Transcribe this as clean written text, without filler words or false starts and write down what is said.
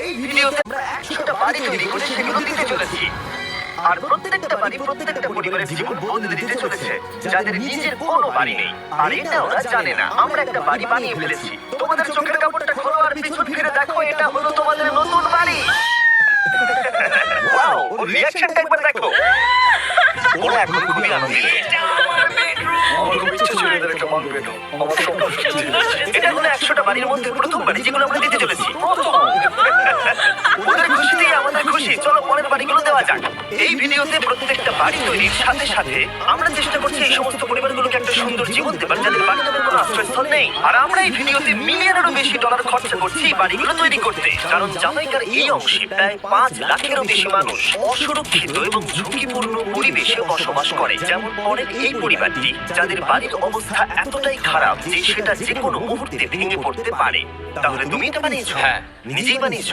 এই ভিডিওতে আমরা 100টা বাড়ি তৈরি করে সেগুলো দিতে চলেছি। আর প্রত্যেকটা বাড়ি প্রত্যেকটা পরিবারের জীবন বদলে দিতে চলেছে, যাদের নিজের কোনো বাড়ি নেই। আর এটা ওরা জানে না। আমরা একটা বাড়ি বানিয়ে ফেলেছি। তোমাদের চোখের কাপড়টা খোলো আর পিছন ফিরে দেখো, এটা হলো তোমাদের নতুন বাড়ি। ওয়াও, ওর রিঅ্যাকশনটা একবার দেখো। ওরা এখন খুবই আনন্দিত। এটা হলো 100টা বাড়ির মধ্যে প্রথম বাড়ি যেগুলো আমরা দিতে চলেছি। ওদের খুশিতেই আমাদের খুশি। চলো পরের বাড়িগুলো দেওয়া যাক। এই ভিডিওতে প্রত্যেকটা বাড়ি তৈরির সাথে সাথে আমরা চেষ্টা করছি এই সমস্ত পরিবারগুলোকে একটা সুন্দর জীবন দেবার, যাদের বাড়ি নামের কোনো আশ্রয়স্থল নেই। আর আমরা এই ভিডিওতে মিলিয়নেরও বেশি ডলার খরচা করছি এই বাড়িগুলো তৈরি করতে, কারণ জামাইকার এই অংশে প্রায় 5 লাখেরও বেশি মানুষ অসুরক্ষিত এবং ঝুঁকিপূর্ণ পরিবেশে বসবাস করে। যেমন পরের এই পরিবারটি, যাদের বাড়ির অবস্থা এতটাই খারাপ যে সেটা যে কোনো মুহূর্তে ভেঙে পড়তে পারে। তাহলে তুমি এটা বানিয়েছো? হ্যাঁ। নিজেই বানিয়েছো?